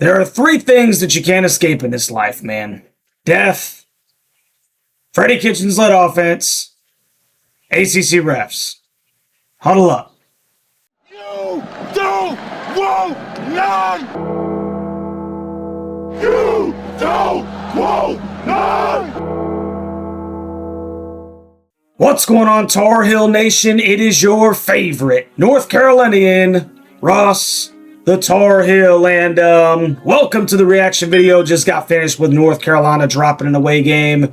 There are three things that you can't escape in this life, man. Death, Freddie Kitchens-led offense, ACC refs. Huddle up. You don't want none! You don't want none! What's going on, Tar Heel Nation? It is your favorite North Carolinian, Ross the Tar Heel, and welcome to the reaction video. Just got finished with North Carolina dropping an away game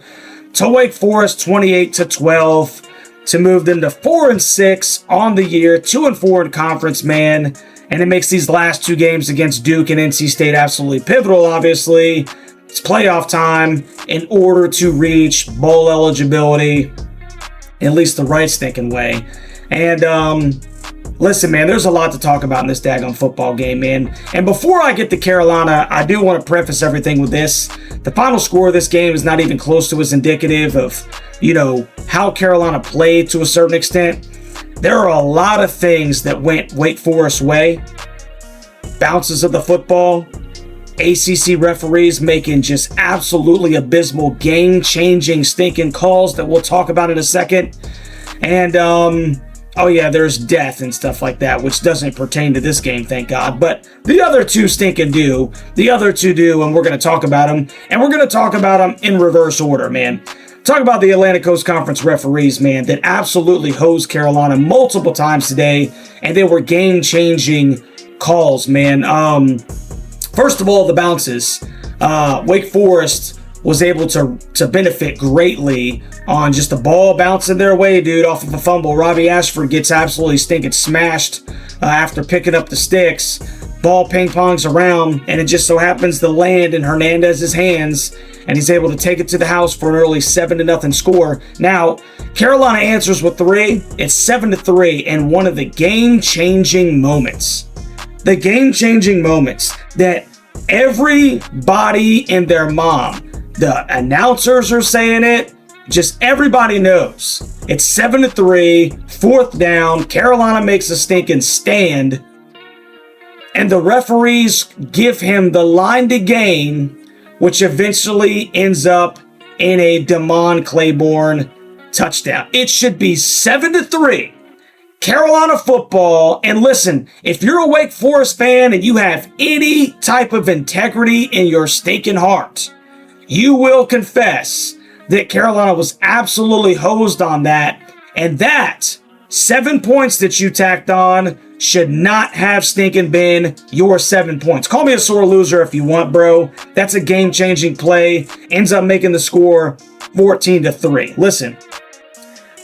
to Wake Forest 28-12 to move them to 4-6 on the year, 2-4 in conference, man. And it makes these last two games against Duke and NC State absolutely pivotal, obviously. It's playoff time in order to reach bowl eligibility, at least the right stinking way. And listen, man, there's a lot to talk about in this daggone football game, man. And before I get to Carolina, I do want to preface everything with this. The final score of this game is not even close to as indicative of, how Carolina played to a certain extent. There are a lot of things that went Wake Forest's way. Bounces of the football, ACC referees making just absolutely abysmal, game-changing, stinking calls that we'll talk about in a second. And, oh yeah, there's death and stuff like that, which doesn't pertain to this game, thank God. But the other two stinking do. The other two do, and we're going to talk about them. And we're going to talk about them in reverse order, man. Talk about the Atlantic Coast Conference referees, man, that absolutely hosed Carolina multiple times today. And they were game-changing calls, man. First of all, the bounces. Wake Forest was able to benefit greatly on just the ball bouncing their way, dude, off of a fumble. Robbie Ashford gets absolutely stinking smashed after picking up the sticks. Ball ping-pongs around, and it just so happens to land in Hernandez's hands, and he's able to take it to the house for an early 7-0 score. Now, Carolina answers with 3. It's 7-3, and one of the game-changing moments. The game-changing moments that everybody and their mom, the announcers are saying it, just everybody knows. It's 7-3, 4th down, Carolina makes a stinking stand, and the referees give him the line to gain, which eventually ends up in a Damon Claiborne touchdown. It should be 7-3. Carolina football. And listen, if you're a Wake Forest fan and you have any type of integrity in your stinking heart, you will confess that Carolina was absolutely hosed on that. And that 7 points that you tacked on should not have stinking been your 7 points. Call me a sore loser if you want, bro. That's a game-changing play. Ends up making the score 14-3. Listen,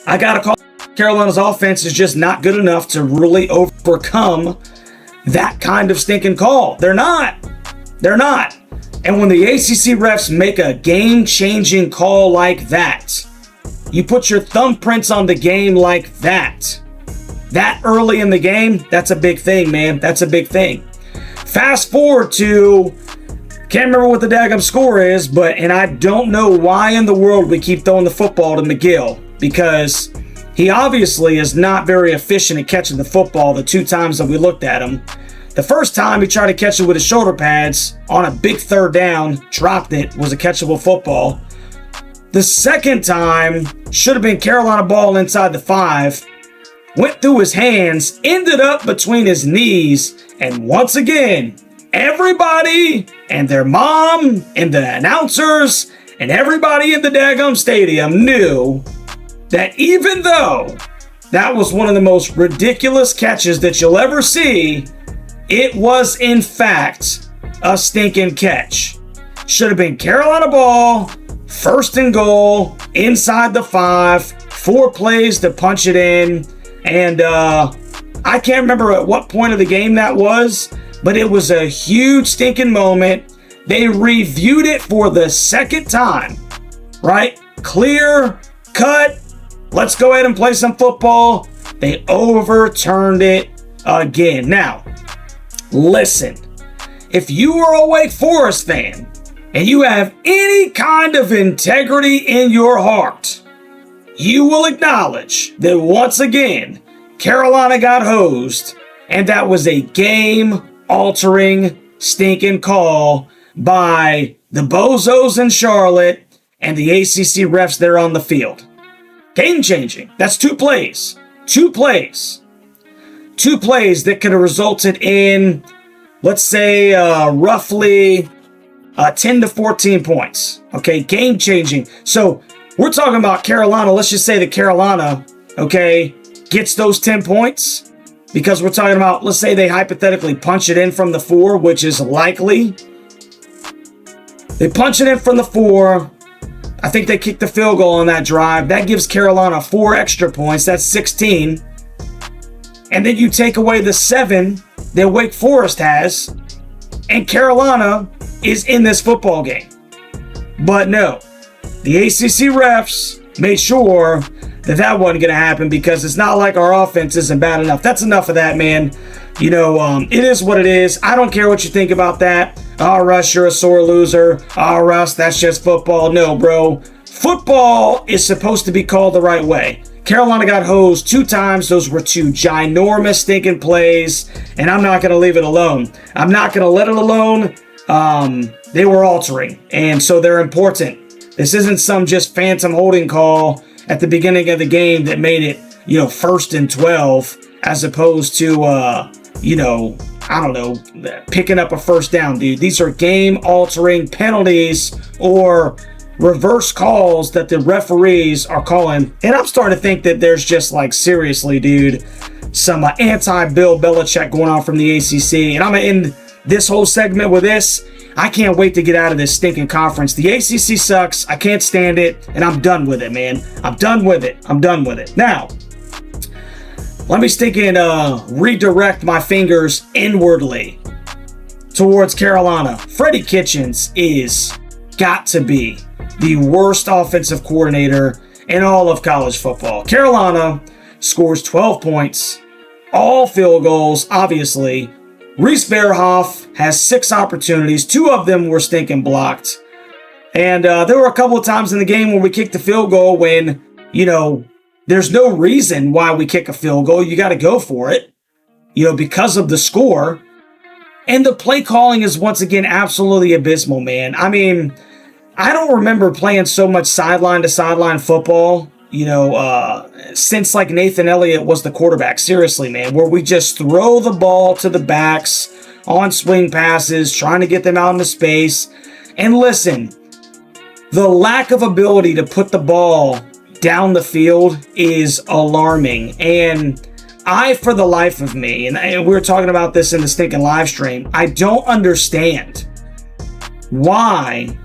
I got to call. Carolina's offense is just not good enough to really overcome that kind of stinking call. They're not. They're not. And when the ACC refs make a game-changing call like that, you put your thumbprints on the game like that early in the game, that's a big thing, man. That's a big thing. Fast forward to, can't remember what the daggum score is, and I don't know why in the world we keep throwing the football to McGill, because he obviously is not very efficient at catching the football the 2 times that we looked at him. The first time he tried to catch it with his shoulder pads on a big 3rd down, dropped it, was a catchable football. The second time should have been Carolina ball inside the 5, went through his hands, ended up between his knees, and once again, everybody and their mom and the announcers and everybody in the daggum stadium knew that even though that was one of the most ridiculous catches that you'll ever see, it was in fact a stinking catch. Should have been Carolina ball, 1st and goal, inside the 5, 4 plays to punch it in. And I can't remember at what point of the game that was, but it was a huge stinking moment. They reviewed it for the 2nd time, right? Clear, cut, let's go ahead and play some football. They overturned it again. Now, listen, if you are a Wake Forest fan and you have any kind of integrity in your heart, you will acknowledge that once again, Carolina got hosed, and that was a game-altering stinking call by the bozos in Charlotte and the ACC refs there on the field. Game changing. That's two plays. Two plays that could have resulted in, let's say, roughly 10 to 14 points. Okay, game changing. So we're talking about Carolina. Let's just say that Carolina, okay, gets those 10 points because we're talking about, let's say they hypothetically punch it in from the 4, which is likely. They punch it in from the 4. I think they kick the field goal on that drive. That gives Carolina 4 extra points. That's 16. And then you take away the 7 that Wake Forest has, and Carolina is in this football game. But no, the ACC refs made sure that that wasn't going to happen because it's not like our offense isn't bad enough. That's enough of that, man. You know, it is what it is. I don't care what you think about that. Oh, Russ, you're a sore loser. Oh, Russ, that's just football. No, bro. Football is supposed to be called the right way. Carolina got hosed 2 times. Those were 2 ginormous stinking plays, and I'm not going to leave it alone. I'm not going to let it alone. They were altering, and so they're important. This isn't some just phantom holding call at the beginning of the game that made it, 1st and 12, as opposed to, I don't know, picking up a first down, dude. These are game-altering penalties or reverse calls that the referees are calling. And I'm starting to think that there's just, like, seriously, dude, some anti-Bill Belichick going on from the ACC. And I'm going to end this whole segment with this. I can't wait to get out of this stinking conference. The ACC sucks. I can't stand it. And I'm done with it, man. I'm done with it. Now, let me redirect my fingers inwardly towards Carolina. Freddie Kitchens is got to be the worst offensive coordinator in all of college football. Carolina scores 12 points, all field goals, obviously. Reese Bearhoff has 6 opportunities. 2 of them were stinking blocked. And there were a couple of times in the game where we kicked the field goal when, there's no reason why we kick a field goal. You got to go for it, because of the score. And the play calling is once again absolutely abysmal, man. I mean, I don't remember playing so much sideline to sideline football, since like Nathan Elliott was the quarterback. Seriously, man, where we just throw the ball to the backs on swing passes, trying to get them out into space. And listen, the lack of ability to put the ball down the field is alarming. And I, for the life of me, and we were talking about this in the stinking live stream, I don't understand why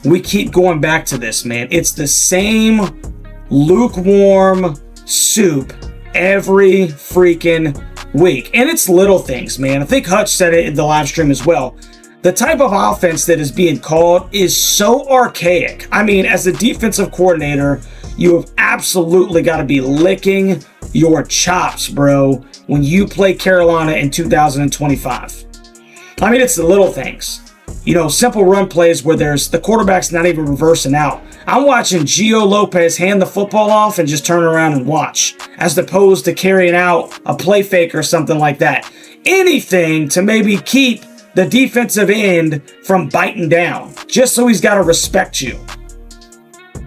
we keep going back to this, man. It's the same lukewarm soup every freaking week. And it's little things, man. I think Hutch said it in the live stream as well. The type of offense that is being called is so archaic. I mean, as a defensive coordinator, you have absolutely got to be licking your chops, bro, when you play Carolina in 2025. I mean, it's the little things. Simple run plays where the quarterback's not even reversing out. I'm watching Gio Lopez hand the football off and just turn around and watch, as opposed to carrying out a play fake or something like that. Anything to maybe keep the defensive end from biting down, just so he's got to respect you.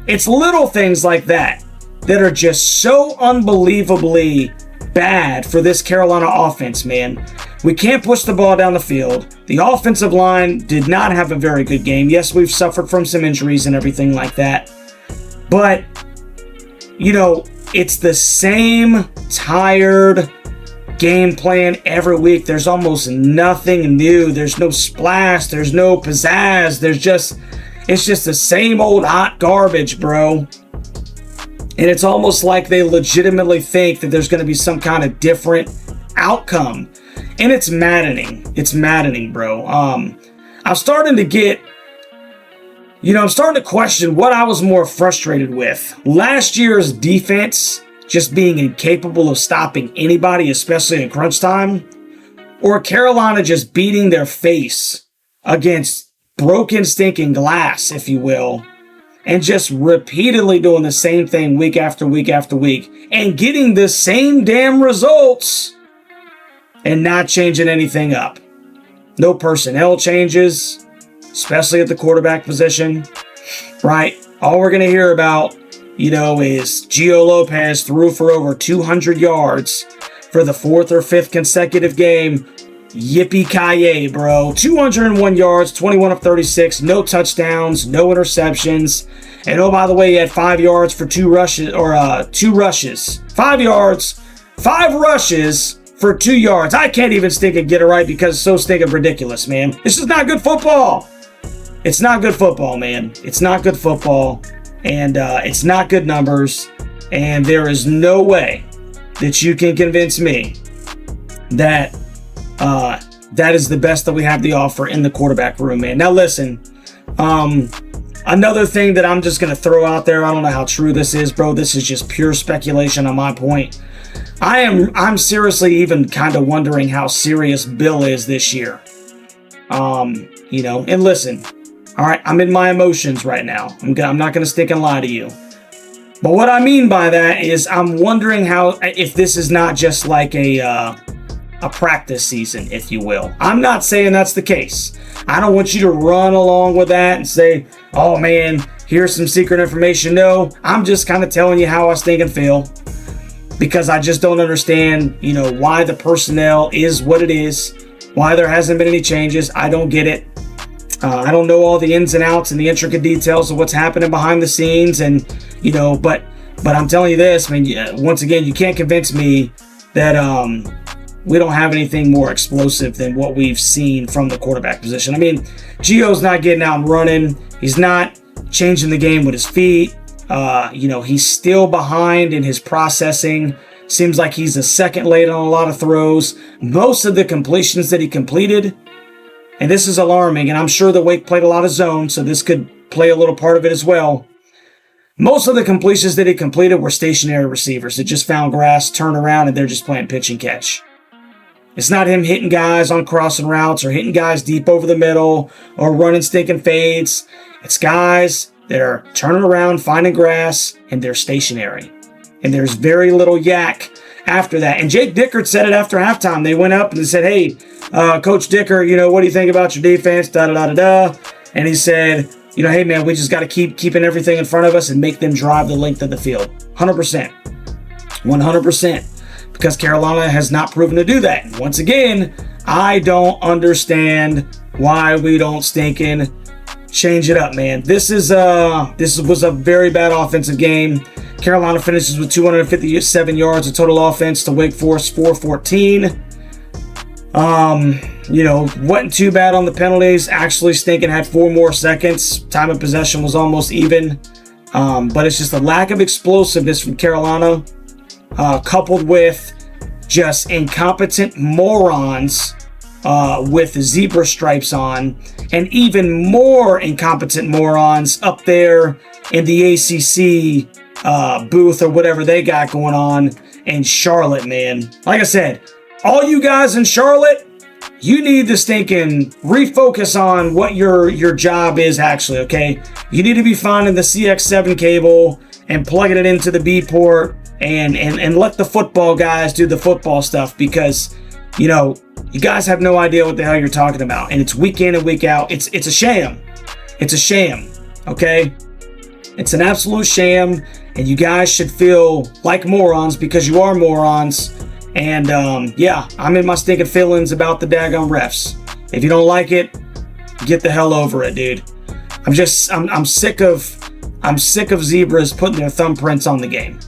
It's little things like that that are just so unbelievably bad for this Carolina offense, man. We can't push the ball down the field. The offensive line did not have a very good game. Yes, we've suffered from some injuries and everything like that. But, it's the same tired game plan every week. There's almost nothing new. There's no splash. There's no pizzazz. It's just the same old hot garbage, bro. And it's almost like they legitimately think that there's going to be some kind of different outcome. And it's maddening. It's maddening, bro. I'm starting to question what I was more frustrated with. Last year's defense just being incapable of stopping anybody, especially in crunch time, or Carolina just beating their face against broken stinking glass, if you will, and just repeatedly doing the same thing week after week after week and getting the same damn results and not changing anything up. no personnel changes, especially at the quarterback position, right? All we're going to hear about, is Gio Lopez threw for over 200 yards for the 4th or 5th consecutive game. Yippee-ki-yay, bro. 201 yards, 21 of 36, no touchdowns, no interceptions. And oh, by the way, he had 5 yards for 2 rushes. 5 yards, 5 rushes for 2 yards. I can't even stinking get it right because it's so stinking ridiculous, man. This is not good football. It's not good football, man. It's not good football. And it's not good numbers. And there is no way that you can convince me that that is the best that we have to offer in the quarterback room, man. Now, listen, another thing that I'm just going to throw out there, I don't know how true this is, bro. This is just pure speculation on my point. I'm seriously even kind of wondering how serious Bill is this year. And listen, all right, I'm in my emotions right now. I'm not going to stick and lie to you. But what I mean by that is I'm wondering if this is not just like a practice season, if you will. I'm not saying that's the case. I don't want you to run along with that and say, oh man, here's some secret information. No, I'm just kind of telling you how I think and feel, because I just don't understand, why the personnel is what it is, why there hasn't been any changes. I don't get it. I don't know all the ins and outs and the intricate details of what's happening behind the scenes, and but I'm telling you this, once again, you can't convince me that we don't have anything more explosive than what we've seen from the quarterback position. Gio's not getting out and running. He's not changing the game with his feet. He's still behind in his processing. Seems like he's a second late on a lot of throws. Most of the completions that he completed, and this is alarming, and I'm sure the Wake played a lot of zone, so this could play a little part of it as well. Most of the completions that he completed were stationary receivers that just found grass, turn around, and they're just playing pitch and catch. It's not him hitting guys on crossing routes or hitting guys deep over the middle or running stinking fades. It's guys that are turning around, finding grass, and they're stationary. And there's very little yak after that. And Jake Dickert said it after halftime. They went up and they said, hey, Coach Dicker, what do you think about your defense? Da-da-da-da-da. And he said, hey, man, we just got to keeping everything in front of us and make them drive the length of the field. 100%. 100%. Because Carolina has not proven to do that. And once again, I don't understand why we don't stinking change it up, man. This was a very bad offensive game. Carolina finishes with 257 yards of total offense to Wake Forest 414. Wasn't too bad on the penalties. Actually, stinking had 4 more seconds. Time of possession was almost even. But it's just a lack of explosiveness from Carolina, coupled with just incompetent morons with zebra stripes on, and even more incompetent morons up there in the ACC booth or whatever they got going on in Charlotte, man. Like I said, all you guys in Charlotte, you need to stinking refocus on what your job is actually, okay? You need to be finding the CX7 cable and plugging it into the B port and let the football guys do the football stuff, because, you guys have no idea what the hell you're talking about. And it's week in and week out. It's a sham. It's a sham, okay? It's an absolute sham, and you guys should feel like morons because you are morons. And yeah, I'm in my stinking feelings about the daggone refs. If you don't like it, get the hell over it, dude. I'm sick of zebras putting their thumbprints on the game.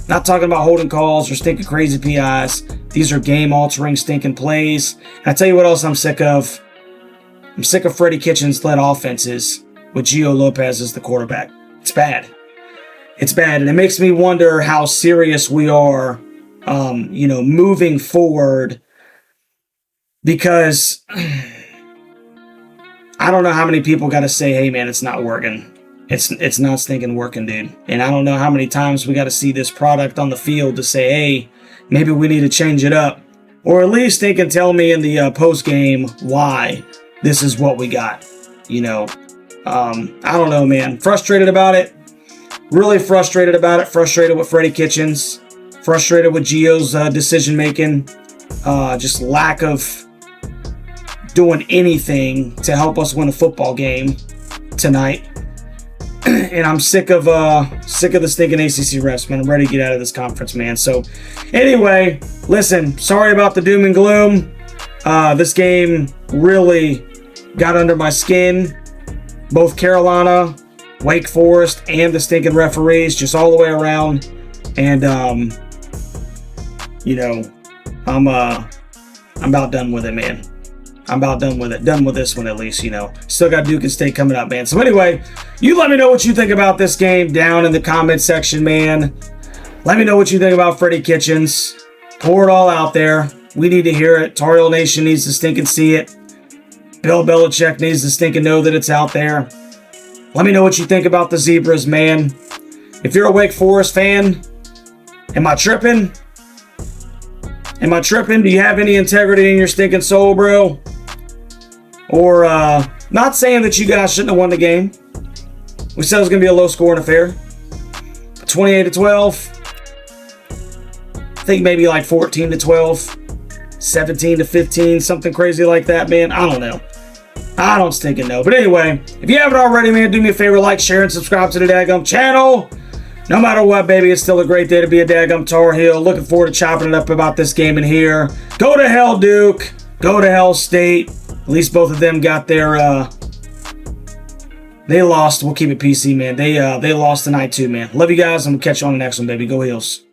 Not talking about holding calls or stinking crazy PIs. These are game-altering stinking plays. And I tell you what else I'm sick of. I'm sick of Freddie Kitchens-led offenses with Gio Lopez as the quarterback. It's bad. It's bad, and it makes me wonder how serious we are, moving forward, because I don't know how many people got to say, hey, man, it's not working. It's not stinking working, dude. And I don't know how many times we got to see this product on the field to say, hey, maybe we need to change it up. Or at least they can tell me in the post game why this is what we got. I don't know, man. Frustrated about it. Really frustrated about it. Frustrated with Freddie Kitchens. Frustrated with Gio's decision making. Just lack of doing anything to help us win a football game tonight. And I'm sick of the stinking ACC refs, man. I'm ready to get out of this conference, man. So, anyway, listen, sorry about the doom and gloom. This game really got under my skin. Both Carolina, Wake Forest, and the stinking referees, just all the way around. And, you know, I'm about done with it, man. I'm about done with it. Done with this one, at least, you know. Still got Duke and State coming up, man. So anyway, you let me know what you think about this game down in the comment section, man. Let me know what you think about Freddie Kitchens. Pour it all out there. We need to hear it. Tar Heel Nation needs to stink and see it. Bill Belichick needs to stink and know that it's out there. Let me know what you think about the Zebras, man. If you're a Wake Forest fan, am I tripping? Am I tripping? Do you have any integrity in your stinking soul, bro? Or, not saying that you guys shouldn't have won the game. We said it was going to be a low-scoring affair. 28-12. I think maybe like 14-12. 17-15, something crazy like that, man. I don't know. I don't stinking know. But anyway, if you haven't already, man, do me a favor, like, share, and subscribe to the daggum channel. No matter what, baby, it's still a great day to be a daggum Tar Heel. Looking forward to chopping it up about this game in here. Go to hell, Duke. Go to hell, State. At least both of them got their, they lost. We'll keep it PC, man. They lost tonight too, man. Love you guys. I'm going to catch you on the next one, baby. Go Heels.